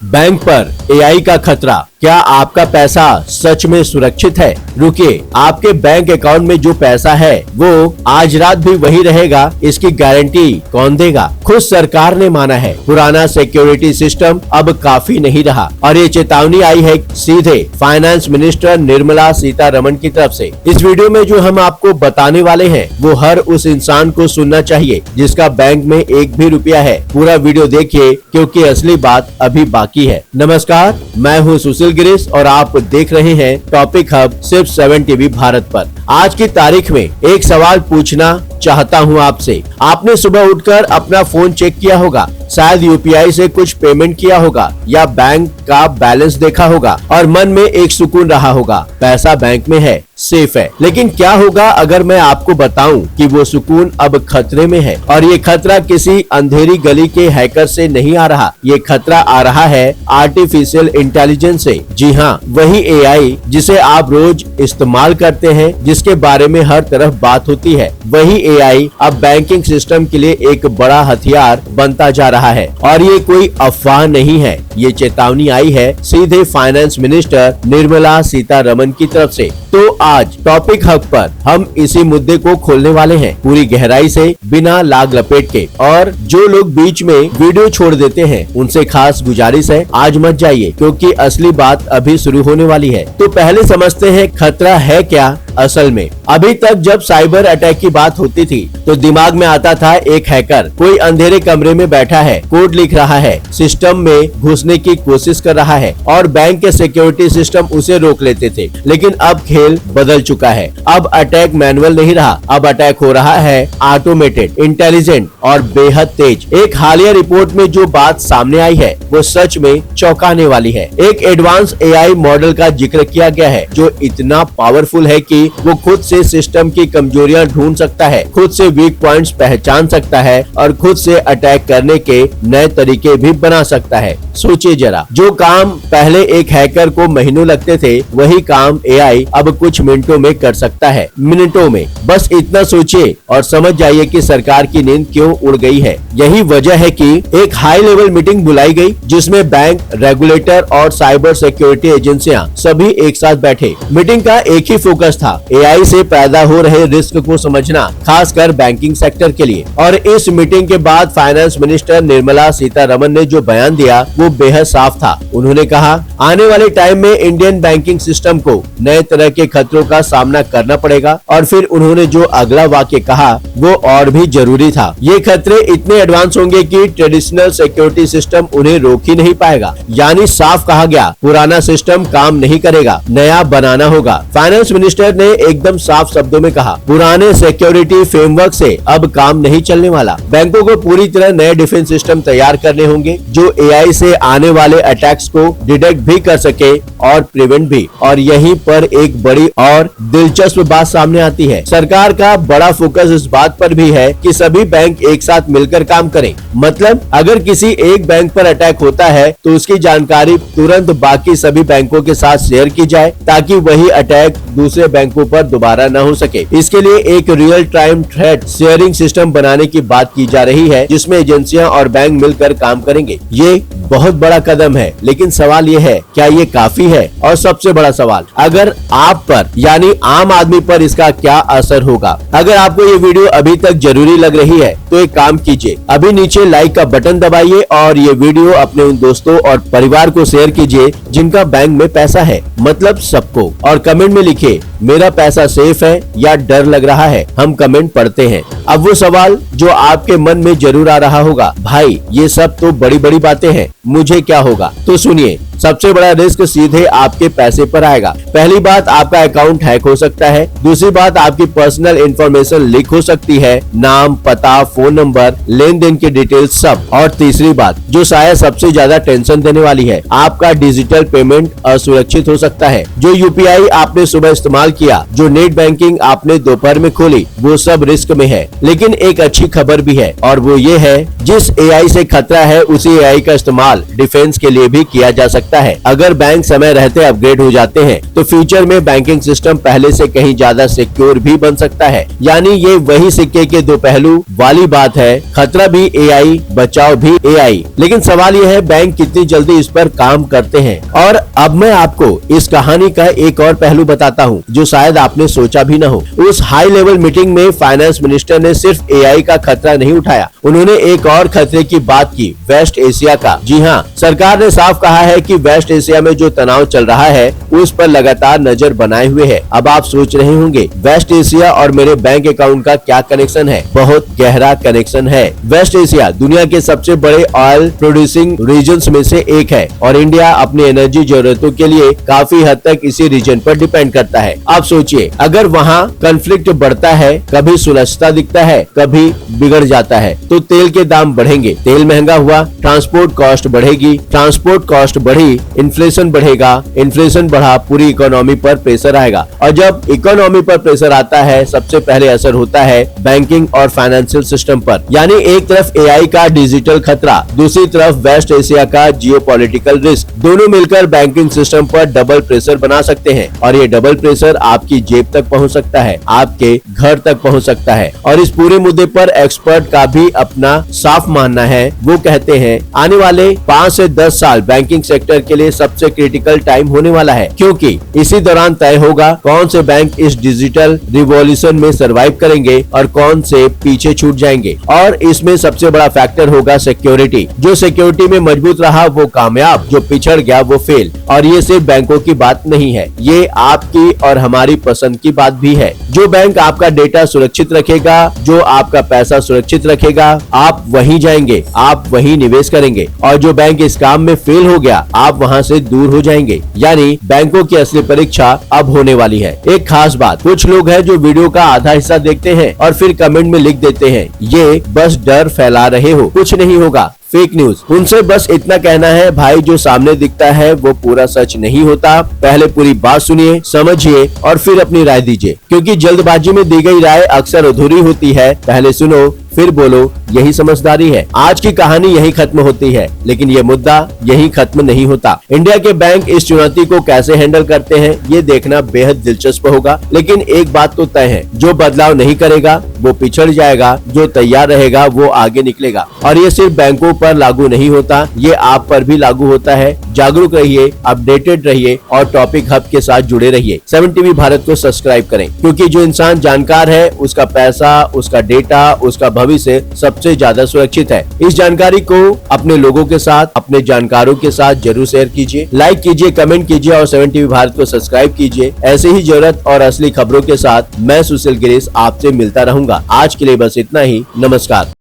Bank पर AI का खतरा, क्या आपका पैसा सच में सुरक्षित है? रुकिए, आपके बैंक अकाउंट में जो पैसा है वो आज रात भी वही रहेगा, इसकी गारंटी कौन देगा? खुद सरकार ने माना है पुराना सिक्योरिटी सिस्टम अब काफी नहीं रहा और ये चेतावनी आई है सीधे फाइनेंस मिनिस्टर निर्मला सीतारमण की तरफ से। इस वीडियो में जो हम आपको बताने वाले हैं वो हर उस इंसान को सुनना चाहिए जिसका बैंक में एक भी रुपया है। पूरा वीडियो देखिए क्योंकि असली बात अभी बाकी है। नमस्कार, मैं हूँ सुशील गिरीश और आप देख रहे हैं टॉपिक हब सिर्फ 7 टीवी भारत पर। आज की तारीख में एक सवाल पूछना चाहता हूं आपसे। आपने सुबह उठकर अपना फोन चेक किया होगा, शायद यूपीआई से कुछ पेमेंट किया होगा या बैंक का बैलेंस देखा होगा और मन में एक सुकून रहा होगा, पैसा बैंक में है, सेफ है। लेकिन क्या होगा अगर मैं आपको बताऊं कि वो सुकून अब खतरे में है? और ये खतरा किसी अंधेरी गली के हैकर से नहीं आ रहा, ये खतरा आ रहा है आर्टिफिशियल इंटेलिजेंस से। जी हाँ, वही एआई जिसे आप रोज इस्तेमाल करते हैं, जिसके बारे में हर तरफ बात होती है, वही एआई अब बैंकिंग सिस्टम के लिए एक बड़ा हथियार बनता जा रहा है। और ये कोई अफवाह नहीं है, ये चेतावनी आई है सीधे फाइनेंस मिनिस्टर निर्मला सीतारमण की तरफ से। तो आज टॉपिक हब पर हम इसी मुद्दे को खोलने वाले हैं पूरी गहराई से, बिना लाग लपेट के। और जो लोग बीच में वीडियो छोड़ देते हैं उनसे खास गुजारिश है, आज मत जाइए क्योंकि असली बात अभी शुरू होने वाली है। तो पहले समझते हैं खतरा है क्या असल में। अभी तक जब साइबर अटैक की बात होती थी तो दिमाग में आता था एक हैकर कोई अंधेरे कमरे में बैठा है, कोड लिख रहा है, सिस्टम में घुसने की कोशिश कर रहा है और बैंक के सिक्योरिटी सिस्टम उसे रोक लेते थे। लेकिन अब खेल बदल चुका है। अब अटैक मैनुअल नहीं रहा, अब अटैक हो रहा है ऑटोमेटेड, इंटेलिजेंट और बेहद तेज। एक हालिया रिपोर्ट में जो बात सामने आई है वो सच में चौंकाने वाली है। एक एडवांस एआई मॉडल का जिक्र किया गया है जो इतना पावरफुल है कि वो खुद से सिस्टम की कमजोरियां ढूंढ सकता है, खुद से वीक पॉइंट्स पहचान सकता है और खुद से अटैक करने के नए तरीके भी बना सकता है। सोचिए जरा, जो काम पहले एक हैकर को महीनों लगते थे वही काम एआई अब कुछ मिनटों में कर सकता है, मिनटों में। बस इतना सोचिए और समझ जाइए कि सरकार की नींद क्यों उड़ गई है। यही वजह है कि एक हाई लेवल मीटिंग बुलाई गई जिसमें बैंक, रेगुलेटर और साइबर सिक्योरिटी एजेंसियां सभी एक साथ बैठे। मीटिंग का एक ही फोकस था, एआई से पैदा हो रहे रिस्क को समझना, खासकर बैंकिंग सेक्टर के लिए। और इस मीटिंग के बाद फाइनेंस मिनिस्टर निर्मला सीतारमण ने जो बयान दिया वो बेहद साफ था। उन्होंने कहा, आने वाले टाइम में इंडियन बैंकिंग सिस्टम को नए तरह के खतरों का सामना करना पड़ेगा। और फिर उन्होंने जो अगला वाक्य कहा वो और भी जरूरी था, ये खतरे इतने एडवांस होंगे कि ट्रेडिशनल सिक्योरिटी सिस्टम उन्हें रोक ही नहीं पाएगा। यानी साफ कहा गया, पुराना सिस्टम काम नहीं करेगा, नया बनाना होगा। फाइनेंस मिनिस्टर ने एकदम साफ शब्दों में कहा, पुराने सिक्योरिटी फ्रेमवर्क से अब काम नहीं चलने वाला। बैंकों को पूरी तरह नए डिफेंस सिस्टम तैयार करने होंगे जो एआई से आने वाले अटैक्स को डिटेक्ट भी कर सके और प्रिवेंट भी। और यहीं पर एक बड़ी और दिलचस्प बात सामने आती है, सरकार का बड़ा फोकस इस बात पर भी है कि सभी बैंक एक साथ मिलकर काम करें। मतलब अगर किसी एक बैंक पर अटैक होता है तो उसकी जानकारी तुरंत बाकी सभी बैंकों के साथ शेयर की जाए ताकि वही अटैक दूसरे बैंकों पर दोबारा न हो सके। इसके लिए एक real time threat sharing system बनाने की बात की जा रही है जिसमें एजेंसियां और बैंक मिलकर काम करेंगे। ये बहुत बड़ा कदम है, लेकिन सवाल ये है, क्या ये काफी है? और सबसे बड़ा सवाल, अगर आप पर यानी आम आदमी पर इसका क्या असर होगा? अगर आपको ये वीडियो अभी तक जरूरी लग रही है तो एक काम कीजिए, अभी नीचे लाइक का बटन दबाइए और ये वीडियो अपने उन दोस्तों और परिवार को शेयर कीजिए जिनका बैंक में पैसा है, मतलब सबको। और कमेंट में लिखिए, मेरा पैसा सेफ है या डर लग रहा है। हम कमेंट पढ़ते हैं। अब वो सवाल जो आपके मन में जरूर आ रहा होगा, भाई ये सब तो बड़ी बड़ी बातें हैं, मुझे क्या होगा? तो सुनिए, सबसे बड़ा रिस्क सीधे आपके पैसे पर आएगा। पहली बात, आपका अकाउंट हैक हो सकता है। दूसरी बात, आपकी पर्सनल इंफॉर्मेशन लीक हो सकती है, नाम, पता, फोन नंबर, लेन देन की डिटेल्स सब। और तीसरी बात जो शायद सबसे ज्यादा टेंशन देने वाली है, आपका डिजिटल पेमेंट असुरक्षित हो सकता है। जो यूपीआई आपने सुबह इस्तेमाल किया, जो नेट बैंकिंग आपने दोपहर में खोली, वो सब रिस्क में है। लेकिन एक अच्छी खबर भी है और वो ये है, जिस एआई से खतरा है उसी एआई का इस्तेमाल डिफेंस के लिए भी किया जा सकता है। सकता है। अगर बैंक समय रहते अपग्रेड हो जाते हैं तो फ्यूचर में बैंकिंग सिस्टम पहले से कहीं ज्यादा सिक्योर भी बन सकता है। यानी ये वही सिक्के के दो पहलू वाली बात है, खतरा भी एआई, बचाव भी एआई। लेकिन सवाल यह है बैंक कितनी जल्दी इस पर काम करते हैं। और अब मैं आपको इस कहानी का एक और पहलू बताता हूँ जो शायद आपने सोचा भी न हो। उस हाई लेवल मीटिंग में फाइनेंस मिनिस्टर ने सिर्फ एआई का खतरा नहीं उठाया, उन्होंने एक और खतरे की बात की, वेस्ट एशिया का। जी हाँ, सरकार ने साफ कहा है कि वेस्ट एशिया में जो तनाव चल रहा है उस पर लगातार नजर बनाए हुए है। अब आप सोच रहे होंगे वेस्ट एशिया और मेरे बैंक अकाउंट का क्या कनेक्शन है? बहुत गहरा कनेक्शन है। वेस्ट एशिया दुनिया के सबसे बड़े ऑयल प्रोड्यूसिंग रीजन्स में से एक है और इंडिया अपनी एनर्जी जरूरतों के लिए काफी हद तक इसी रीजन पर डिपेंड करता है। आप सोचिए, अगर वहाँ कॉन्फ्लिक्ट बढ़ता है, कभी सुलझता दिखता है, कभी बिगड़ जाता है, तो तेल के दाम बढ़ेंगे। तेल महंगा हुआ, ट्रांसपोर्ट कॉस्ट बढ़ेगी, ट्रांसपोर्ट कॉस्ट बढ़ी, इन्फ्लेशन बढ़ेगा, इन्फ्लेशन बढ़ा, पूरी इकोनॉमी पर प्रेशर आएगा। और जब इकोनॉमी पर प्रेशर आता है, सबसे पहले असर होता है बैंकिंग और फाइनेंशियल सिस्टम पर। यानी एक तरफ एआई का डिजिटल खतरा, दूसरी तरफ वेस्ट एशिया का जियोपॉलिटिकल रिस्क, दोनों मिलकर बैंकिंग सिस्टम पर डबल प्रेशर बना सकते हैं। और ये डबल प्रेशर आपकी जेब तक पहुंच सकता है, आपके घर तक पहुंच सकता है। और इस पूरे मुद्दे पर एक्सपर्ट का भी अपना साफ मानना है। वो कहते हैं आने वाले 5 से 10 साल बैंकिंग सेक्टर के लिए सबसे क्रिटिकल टाइम होने वाला है, क्योंकि इसी दौरान तय होगा कौन से बैंक इस डिजिटल रिवॉल्यूशन में सरवाइव करेंगे और कौन से पीछे छूट जाएंगे। और इसमें सबसे बड़ा फैक्टर होगा सिक्योरिटी। जो सिक्योरिटी में मजबूत रहा वो कामयाब, जो पिछड़ गया वो फेल। और ये सिर्फ बैंकों की बात नहीं है, ये आपकी और हमारी पसंद की बात भी है। जो बैंक आपका डेटा सुरक्षित रखेगा, जो आपका पैसा सुरक्षित रखेगा, आप वहीं जाएंगे, आप वहीं निवेश करेंगे। और जो बैंक इस काम में फेल हो गया, आप वहां से दूर हो जाएंगे। यानी बैंकों की असली परीक्षा अब होने वाली है। एक खास बात, कुछ लोग हैं जो वीडियो का आधा हिस्सा देखते हैं और फिर कमेंट में लिख देते हैं ये बस डर फैला रहे हो, कुछ नहीं होगा, फेक न्यूज। उनसे बस इतना कहना है, भाई जो सामने दिखता है वो पूरा सच नहीं होता। पहले पूरी बात सुनिए, समझिए और फिर अपनी राय दीजिए, क्योंकि जल्दबाजी में दी गई राय अक्सर अधूरी होती है। पहले सुनो फिर बोलो, यही समझदारी है। आज की कहानी यही खत्म होती है, लेकिन ये मुद्दा यही खत्म नहीं होता। इंडिया के बैंक इस चुनौती को कैसे हैंडल करते हैं ये देखना बेहद दिलचस्प होगा। लेकिन एक बात तो तय है, जो बदलाव नहीं करेगा वो पिछड़ जाएगा, जो तैयार रहेगा वो आगे निकलेगा। और ये सिर्फ बैंकों पर लागू नहीं होता, ये आप पर भी लागू होता है। जागरूक रहिए, अपडेटेड रहिए और टॉपिक हब के साथ जुड़े रहिए। 7 टीवी भारत को सब्सक्राइब करें, क्योंकि जो इंसान जानकार है उसका पैसा, उसका डेटा, उसका भविष्य सबसे ज्यादा सुरक्षित है। इस जानकारी को अपने लोगों के साथ, अपने जानकारों के साथ जरूर शेयर कीजिए, लाइक कीजिए, कमेंट कीजिए और 7 टीवी भारत को सब्सक्राइब कीजिए। ऐसे ही जरूरत और असली खबरों के साथ मैं सुशील गिरीश आपसे मिलता रहूंगा। आज के लिए बस इतना ही। नमस्कार।